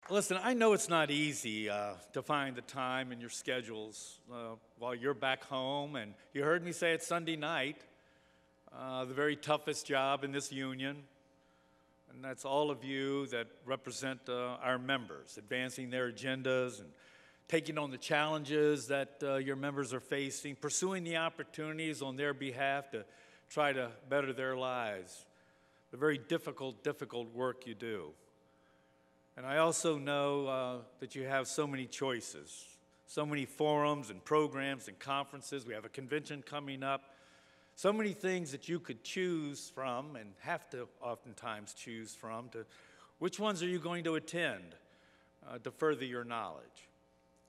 Listen, I know it's not easy to find the time in your schedules while you're back home, and you heard me say it's Sunday night, the very toughest job in this union, and that's all of you that represent our members, advancing their agendas and taking on the challenges that your members are facing, pursuing the opportunities on their behalf to try to better their lives, the very difficult work you do. And I also know that you have so many choices, so many forums and programs and conferences. We have a convention coming up, so many things that you could choose from and have to oftentimes choose from to which ones are you going to attend to further your knowledge.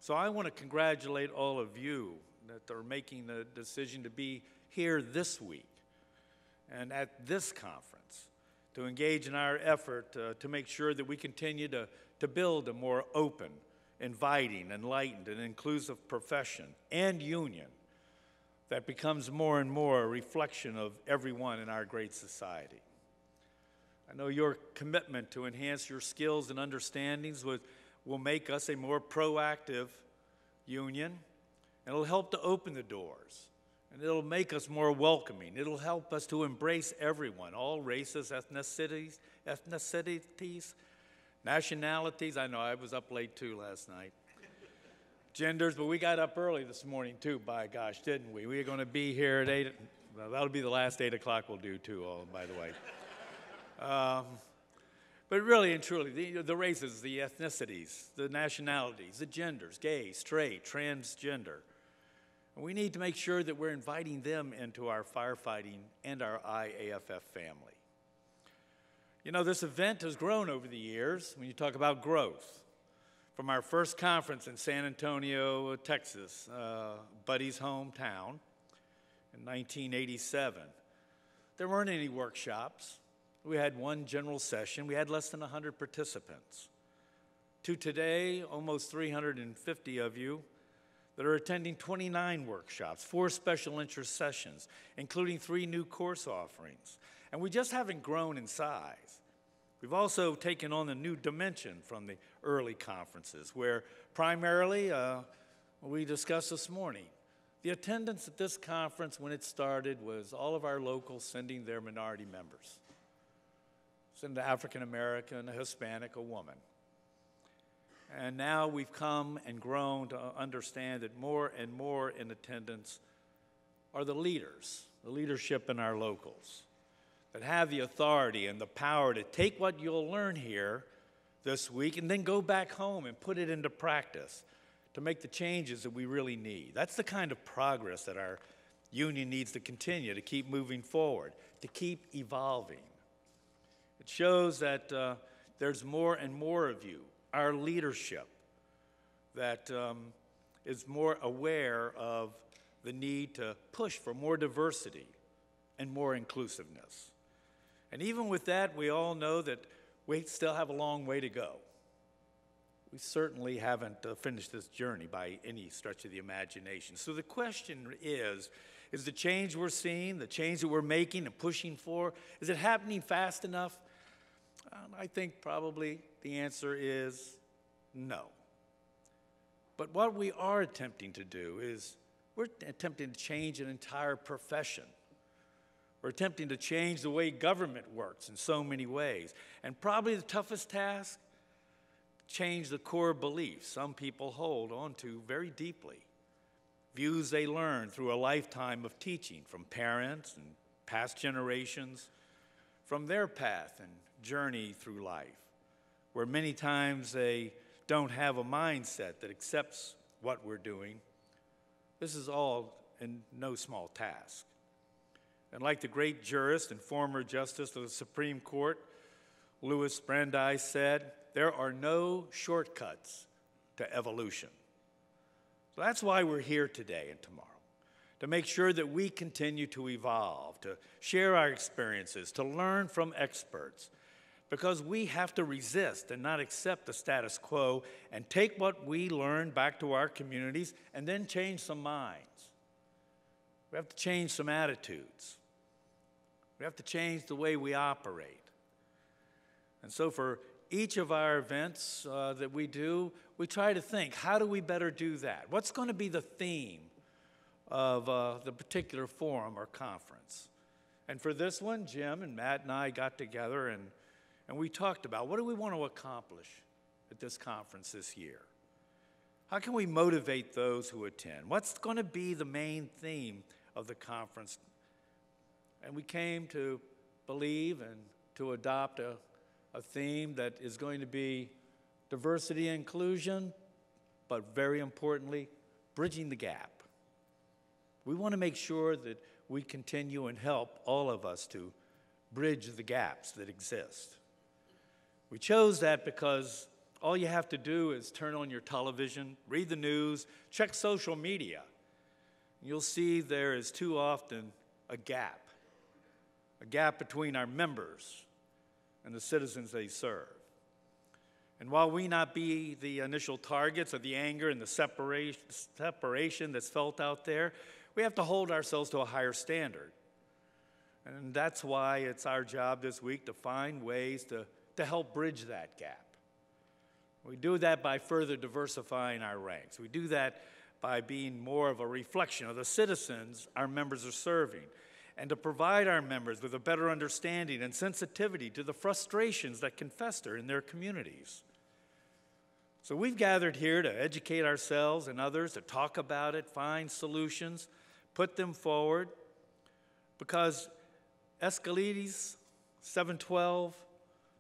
So I want to congratulate all of you that are making the decision to be here this week and at this conference, to engage in our effort to make sure that we continue to build a more open, inviting, enlightened, and inclusive profession and union that becomes more and more a reflection of everyone in our great society. I know your commitment to enhance your skills and understandings will make us a more proactive union, and it'll help to open the doors. And it'll make us more welcoming. It'll help us to embrace everyone, all races, ethnicities, nationalities. I know I was up late too last night. Genders, but we got up early this morning too, by gosh, didn't we? We are going to be here at 8. Well, that'll be the last 8 o'clock we'll do too, by the way. But really and truly, the races, the ethnicities, the nationalities, the genders, gay, straight, transgender, we need to make sure that we're inviting them into our firefighting and our IAFF family. You know, this event has grown over the years when you talk about growth. From our first conference in San Antonio, Texas, Buddy's hometown, in 1987, there weren't any workshops. We had one general session. We had less than 100 participants. To today, almost 350 of you that are attending 29 workshops, 4 special interest sessions, including 3 new course offerings. And we just haven't grown in size. We've also taken on a new dimension from the early conferences, where primarily, we discussed this morning, the attendance at this conference when it started was all of our locals sending their minority members. Send an African American, a Hispanic, a woman. And now we've come and grown to understand that more and more in attendance are the leaders, the leadership in our locals, that have the authority and the power to take what you'll learn here this week and then go back home and put it into practice to make the changes that we really need. That's the kind of progress that our union needs to continue, to keep moving forward, to keep evolving. It shows that there's more and more of you, our leadership, that is more aware of the need to push for more diversity and more inclusiveness. And even with that, we all know that we still have a long way to go. We certainly haven't finished this journey by any stretch of the imagination. So the question is the change we're seeing, the change that we're making and pushing for, is it happening fast enough? I think probably the answer is no. But what we are attempting to do is we're attempting to change an entire profession. We're attempting to change the way government works in so many ways. And probably the toughest task, change the core beliefs some people hold on to very deeply. Views they learn through a lifetime of teaching from parents and past generations, from their path and journey through life, where many times they don't have a mindset that accepts what we're doing. This is all in no small task. And like the great jurist and former justice of the Supreme Court, Louis Brandeis, said, there are no shortcuts to evolution. So that's why we're here today and tomorrow, to make sure that we continue to evolve, to share our experiences, to learn from experts, because we have to resist and not accept the status quo and take what we learn back to our communities and then change some minds. We have to change some attitudes. We have to change the way we operate. And so for each of our events that we do, we try to think, how do we better do that? What's going to be the theme of the particular forum or conference? And for this one, Jim and Matt and I got together and we talked about, what do we want to accomplish at this conference this year? How can we motivate those who attend? What's going to be the main theme of the conference? And we came to believe and to adopt a theme that is going to be diversity and inclusion, but very importantly, bridging the gap. We want to make sure that we continue and help all of us to bridge the gaps that exist. We chose that because all you have to do is turn on your television, read the news, check social media. You'll see there is too often a gap between our members and the citizens they serve. And while we not be the initial targets of the anger and the separation that's felt out there, we have to hold ourselves to a higher standard. And that's why it's our job this week to find ways to help bridge that gap. We do that by further diversifying our ranks. We do that by being more of a reflection of the citizens our members are serving, and to provide our members with a better understanding and sensitivity to the frustrations that can fester in their communities. So we've gathered here to educate ourselves and others, to talk about it, find solutions, put them forward, because Aeschyles 7:12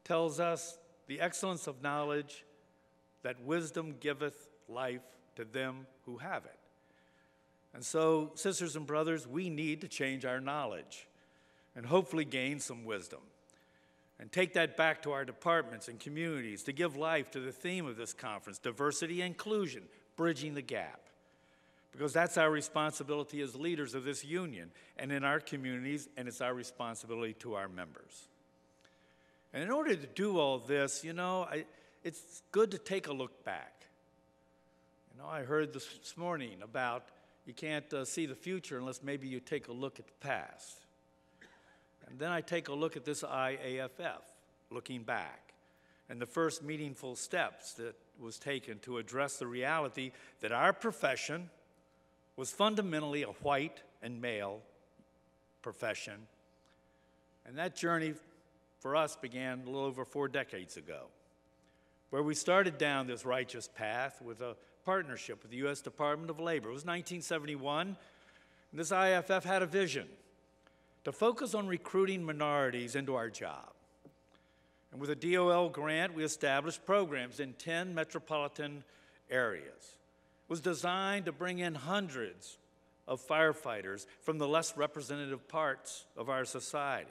tells us the excellence of knowledge, that wisdom giveth life to them who have it. And so, sisters and brothers, we need to change our knowledge and hopefully gain some wisdom and take that back to our departments and communities to give life to the theme of this conference, diversity and inclusion, bridging the gap. Because that's our responsibility as leaders of this union and in our communities, and it's our responsibility to our members. And in order to do all this, it's good to take a look back. I heard this morning about you can't see the future unless maybe you take a look at the past. And then I take a look at this IAFF, looking back, and the first meaningful steps that was taken to address the reality that our profession was fundamentally a white and male profession. And that journey for us began a little over 4 decades ago, where we started down this righteous path with a partnership with the U.S. Department of Labor. It was 1971, and this IFF had a vision to focus on recruiting minorities into our job. And with a DOL grant, we established programs in 10 metropolitan areas. It was designed to bring in hundreds of firefighters from the less representative parts of our society.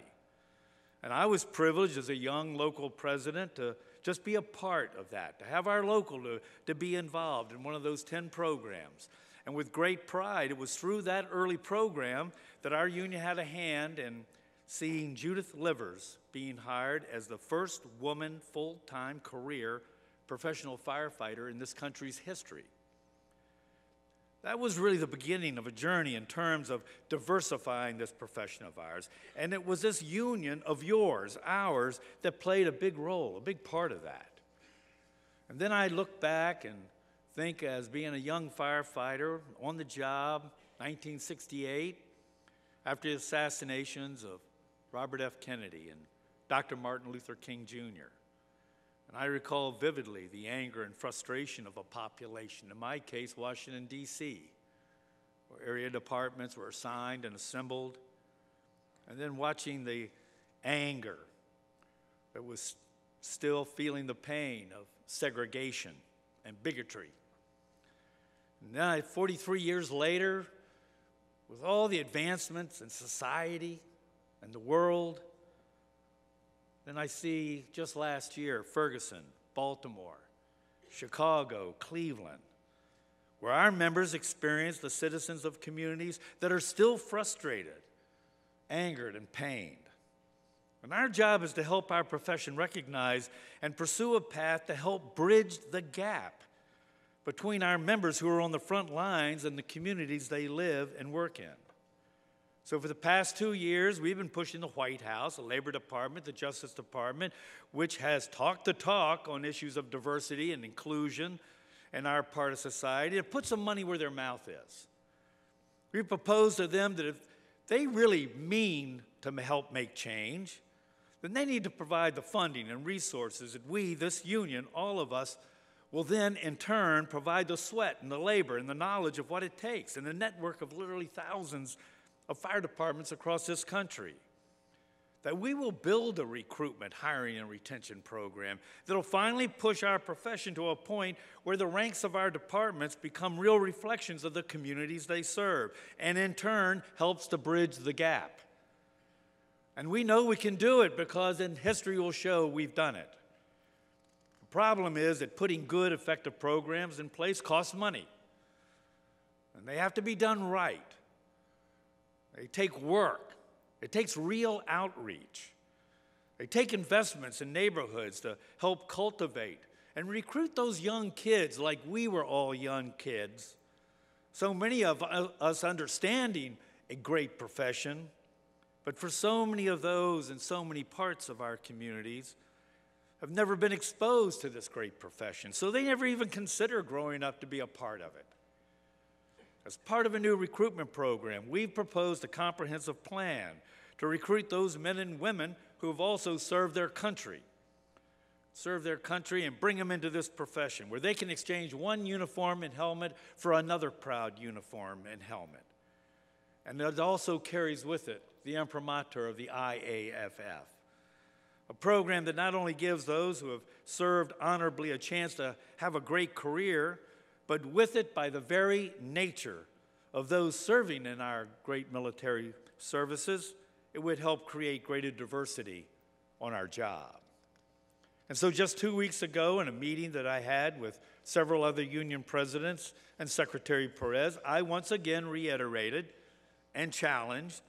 And I was privileged as a young local president to just be a part of that, to have our local to be involved in one of those 10 programs. And with great pride, it was through that early program that our union had a hand in seeing Judith Livers being hired as the first woman full-time career professional firefighter in this country's history. That was really the beginning of a journey in terms of diversifying this profession of ours. And it was this union of yours, ours, that played a big role, a big part of that. And then I look back and think, as being a young firefighter on the job, 1968, after the assassinations of Robert F. Kennedy and Dr. Martin Luther King Jr. And I recall vividly the anger and frustration of a population, in my case, Washington, D.C., where area departments were assigned and assembled, and then watching the anger that was still feeling the pain of segregation and bigotry. And then 43 years later, with all the advancements in society and the world, then I see just last year, Ferguson, Baltimore, Chicago, Cleveland, where our members experience the citizens of communities that are still frustrated, angered, and pained. And our job is to help our profession recognize and pursue a path to help bridge the gap between our members who are on the front lines and the communities they live and work in. So for the past 2 years, we've been pushing the White House, the Labor Department, the Justice Department, which has talked the talk on issues of diversity and inclusion in our part of society, to put some money where their mouth is. We propose to them that if they really mean to help make change, then they need to provide the funding and resources that we, this union, all of us, will then in turn provide the sweat and the labor and the knowledge of what it takes and the network of literally thousands of fire departments across this country. That we will build a recruitment, hiring, and retention program that will finally push our profession to a point where the ranks of our departments become real reflections of the communities they serve, and in turn helps to bridge the gap. And we know we can do it because history will show we've done it. The problem is that putting good, effective programs in place costs money. And they have to be done right. They take work. It takes real outreach. They take investments in neighborhoods to help cultivate and recruit those young kids like we were all young kids. So many of us understanding a great profession, but for so many of those in so many parts of our communities have never been exposed to this great profession. So they never even consider growing up to be a part of it. As part of a new recruitment program, we've proposed a comprehensive plan to recruit those men and women who have also served their country and bring them into this profession where they can exchange one uniform and helmet for another proud uniform and helmet. And it also carries with it the imprimatur of the IAFF, a program that not only gives those who have served honorably a chance to have a great career, but with it, by the very nature of those serving in our great military services, it would help create greater diversity on our job. And so just 2 weeks ago, in a meeting that I had with several other union presidents and Secretary Perez, I once again reiterated and challenged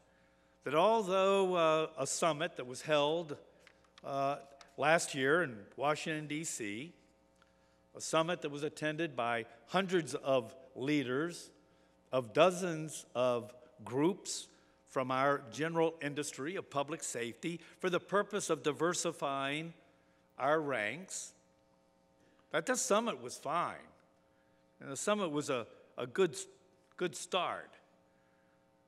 that although a summit that was held last year in Washington, D.C., a summit that was attended by hundreds of leaders of dozens of groups from our general industry of public safety for the purpose of diversifying our ranks, that the summit was fine. And the summit was a good start.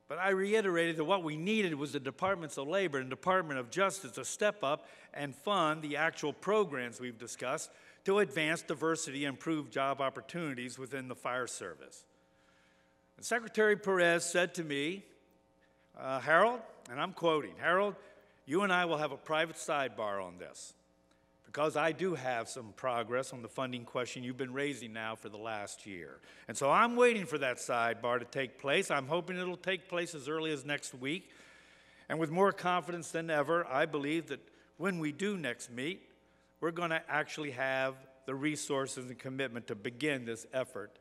But I reiterated that what we needed was the Departments of Labor and Department of Justice to step up and fund the actual programs we've discussed to advance diversity and improve job opportunities within the fire service. And Secretary Perez said to me, Harold, and I'm quoting, Harold, you and I will have a private sidebar on this because I do have some progress on the funding question you've been raising now for the last year. And so I'm waiting for that sidebar to take place. I'm hoping it'll take place as early as next week. And with more confidence than ever, I believe that when we do next meet, we're going to actually have the resources and commitment to begin this effort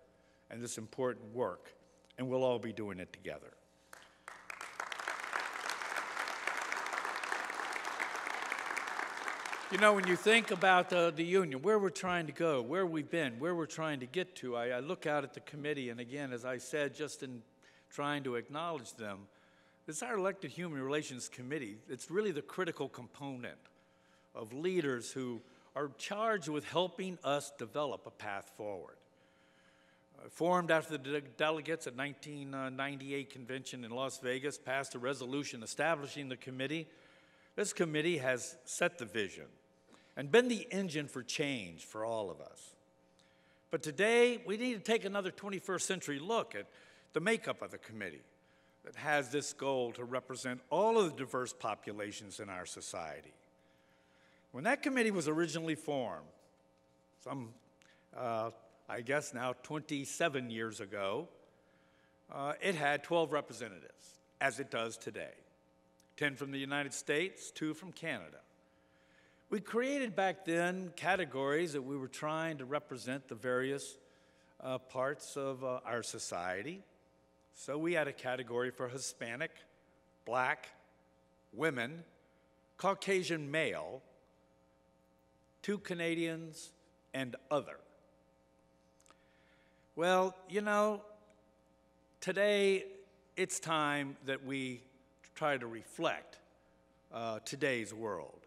and this important work, and we'll all be doing it together. You know, when you think about the union, where we're trying to go, where we've been, where we're trying to get to, I look out at the committee, and again, as I said, just in trying to acknowledge them, it's our elected Human Relations Committee. It's really the critical component of leaders who are charged with helping us develop a path forward. Formed after the delegates at 1998 convention in Las Vegas passed a resolution establishing the committee, this committee has set the vision and been the engine for change for all of us. But today, we need to take another 21st century look at the makeup of the committee that has this goal to represent all of the diverse populations in our society. When that committee was originally formed, I guess now 27 years ago, it had 12 representatives, as it does today. 10 from the United States, 2 from Canada. We created back then categories that we were trying to represent the various parts of our society. So we had a category for Hispanic, Black, women, Caucasian male, 2 Canadians, and other. Well, you know, today it's time that we try to reflect today's world.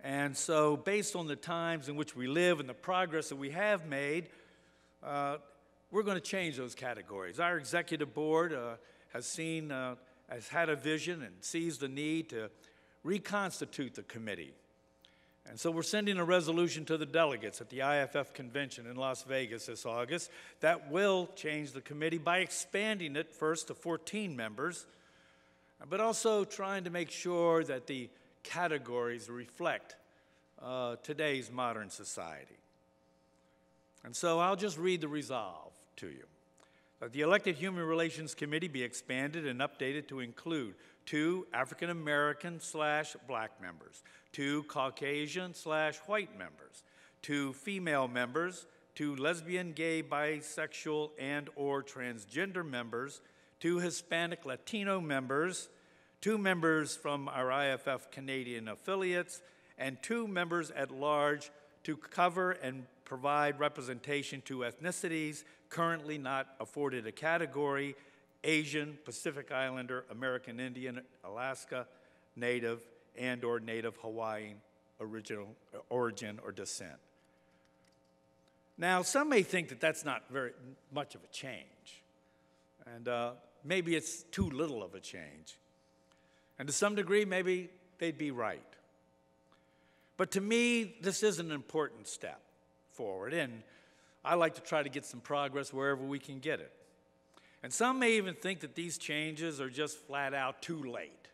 And so based on the times in which we live and the progress that we have made, we're going to change those categories. Our executive board has had a vision and sees the need to reconstitute the committee. And so we're sending a resolution to the delegates at the IFF convention in Las Vegas this August that will change the committee by expanding it first to 14 members, but also trying to make sure that the categories reflect today's modern society. And so I'll just read the resolve to you. That the Elected Human Relations Committee be expanded and updated to include 2 African-American/Black members, 2 Caucasian/White members, 2 female members, 2 lesbian, gay, bisexual, and/or transgender members, 2 Hispanic Latino members, 2 members from our IFF Canadian affiliates, and 2 members at large to cover and provide representation to ethnicities currently not afforded a category: Asian, Pacific Islander, American Indian, Alaska Native, and/or Native Hawaiian origin or descent. Now, some may think that that's not very much of a change, and maybe it's too little of a change. And to some degree, maybe they'd be right. But to me, this is an important step forward, and I like to try to get some progress wherever we can get it. And some may even think that these changes are just flat out too late,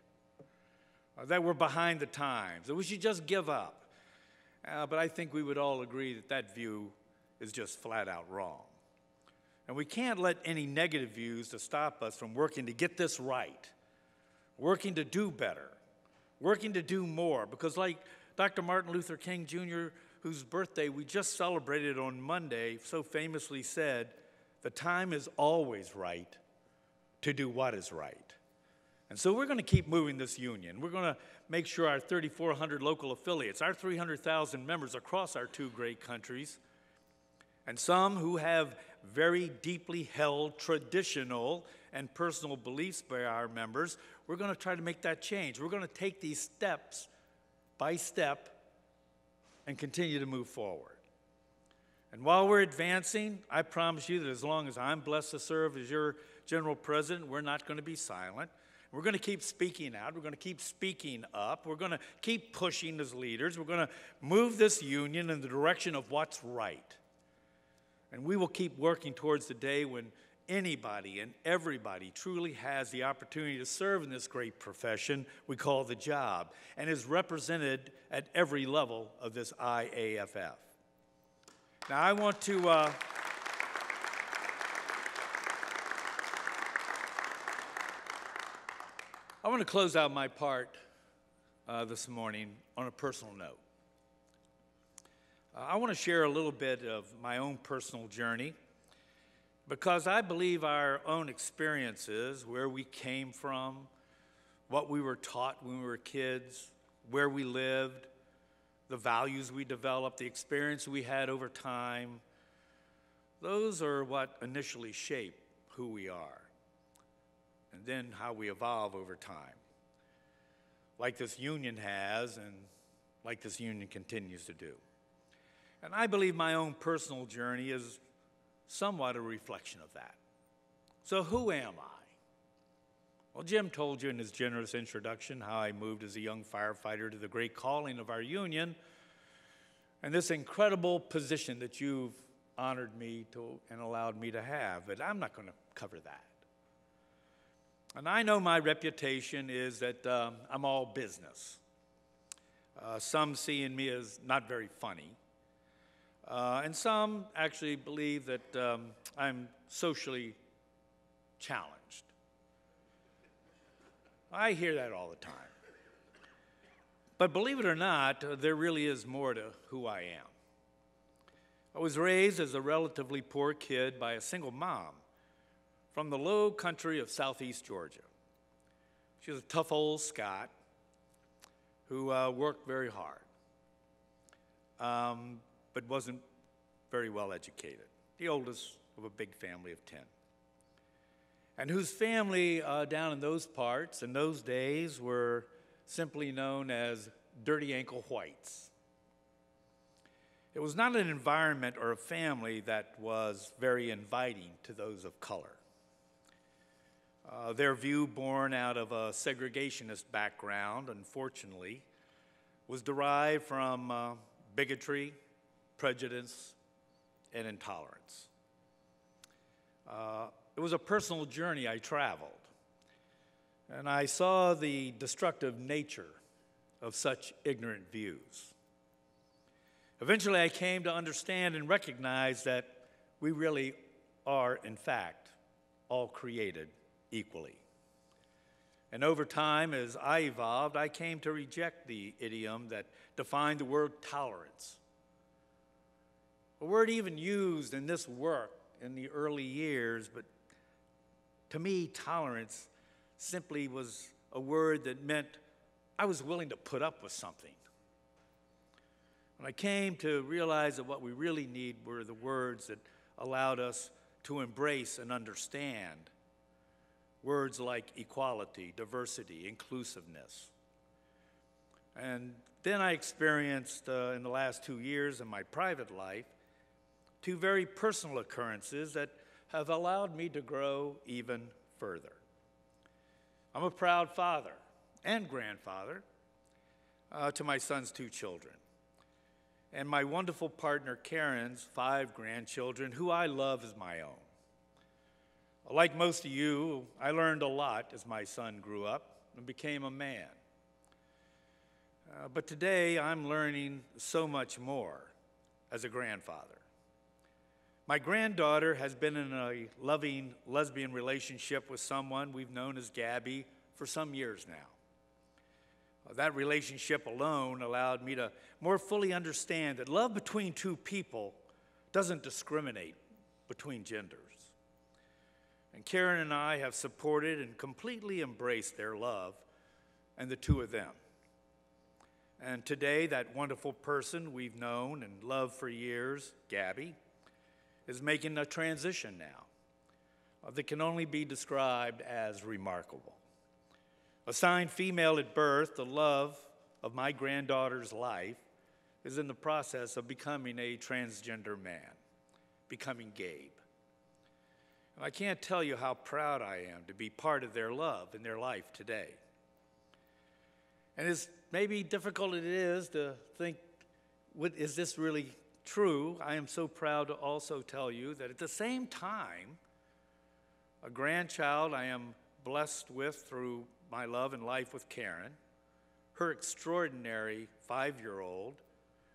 that we're behind the times, that we should just give up. But I think we would all agree that that view is just flat out wrong. And we can't let any negative views to stop us from working to get this right, working to do better, working to do more, because like Dr. Martin Luther King Jr., whose birthday we just celebrated on Monday, so famously said, the time is always right to do what is right. And so we're going to keep moving this union. We're going to make sure our 3,400 local affiliates, our 300,000 members across our 2 great countries, and some who have very deeply held traditional and personal beliefs by our members, we're going to try to make that change. We're going to take these steps by step and continue to move forward. And while we're advancing, I promise you that as long as I'm blessed to serve as your general president, we're not going to be silent. We're going to keep speaking out. We're going to keep speaking up. We're going to keep pushing as leaders. We're going to move this union in the direction of what's right. And we will keep working towards the day when anybody and everybody truly has the opportunity to serve in this great profession we call the job and is represented at every level of this IAFF. Now, I want to close out my part this morning on a personal note. I want to share a little bit of my own personal journey, because I believe our own experiences, where we came from, what we were taught when we were kids, where we lived, the values we developed, the experience we had over time, those are what initially shape who we are, and then how we evolve over time, like this union has and like this union continues to do. And I believe my own personal journey is somewhat a reflection of that. So who am I? Well, Jim told you in his generous introduction how I moved as a young firefighter to the great calling of our union and this incredible position that you've honored me to and allowed me to have, but I'm not going to cover that. And I know my reputation is that I'm all business. Some see in me as not very funny. And some actually believe that I'm socially challenged. I hear that all the time. But believe it or not, there really is more to who I am. I was raised as a relatively poor kid by a single mom from the low country of southeast Georgia. She was a tough old Scot who worked very hard. But wasn't very well educated, the oldest of a big family of 10. and whose family down in those parts in those days were simply known as dirty ankle whites. It was not an environment or a family that was very inviting to those of color. Their view, born out of a segregationist background, unfortunately, was derived from bigotry, prejudice, and intolerance. It was a personal journey I traveled, and I saw the destructive nature of such ignorant views. Eventually, I came to understand and recognize that we really are, in fact, all created equally. And over time, as I evolved, I came to reject the idiom that defined the word tolerance. A word even used in this work in the early years, but to me, tolerance simply was a word that meant I was willing to put up with something. And I came to realize that what we really need were the words that allowed us to embrace and understand words like equality, diversity, inclusiveness. And then I experienced in the last 2 years in my private life 2 very personal occurrences that have allowed me to grow even further. I'm a proud father and grandfather to my son's 2 children, and my wonderful partner Karen's 5 grandchildren, who I love as my own. Like most of you, I learned a lot as my son grew up and became a man. But today, I'm learning so much more as a grandfather. My granddaughter has been in a loving lesbian relationship with someone we've known as Gabby for some years now. That relationship alone allowed me to more fully understand that love between 2 people doesn't discriminate between genders. And Karen and I have supported and completely embraced their love and the 2 of them. And today, that wonderful person we've known and loved for years, Gabby, is making a transition now that can only be described as remarkable. Assigned female at birth, the love of my granddaughter's life is in the process of becoming a transgender man, becoming Gabe. And I can't tell you how proud I am to be part of their love in their life today. And as maybe difficult it is to think, is this really true? I am so proud to also tell you that at the same time, a grandchild I am blessed with through my love and life with Karen, her extraordinary 5-year-old,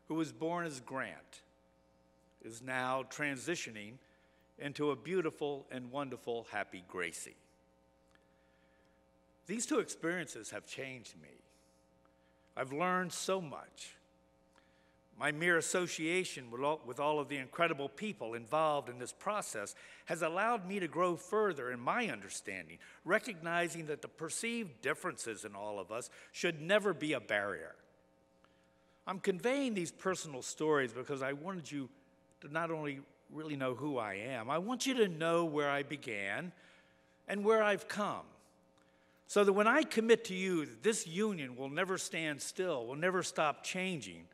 who was born as Grant, is now transitioning into a beautiful and wonderful, happy Gracie. These 2 experiences have changed me. I've learned so much. My mere association with all of the incredible people involved in this process has allowed me to grow further in my understanding, recognizing that the perceived differences in all of us should never be a barrier. I'm conveying these personal stories because I wanted you to not only really know who I am, I want you to know where I began and where I've come, so that when I commit to you that this union will never stand still, will never stop changing,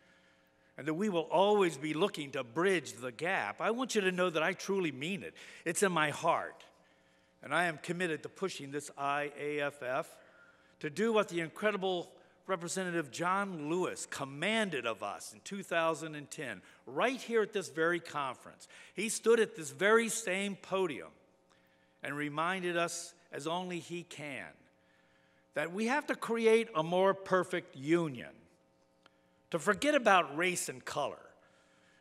and that we will always be looking to bridge the gap, I want you to know that I truly mean it. It's in my heart. And I am committed to pushing this IAFF to do what the incredible Representative John Lewis commanded of us in 2010, right here at this very conference. He stood at this very same podium and reminded us, as only he can, that we have to create a more perfect union, to forget about race and color,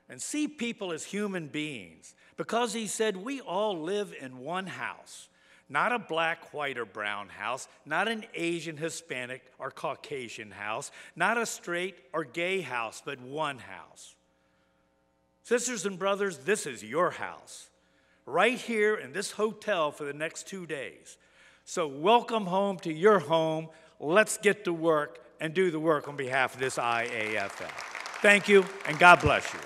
and see people as human beings, because he said we all live in one house, not a black, white, or brown house, not an Asian, Hispanic, or Caucasian house, not a straight or gay house, but one house. Sisters and brothers, this is your house, right here in this hotel for the next 2 days. So welcome home to your home. Let's get to work and do the work on behalf of this IAFF. Thank you, and God bless you.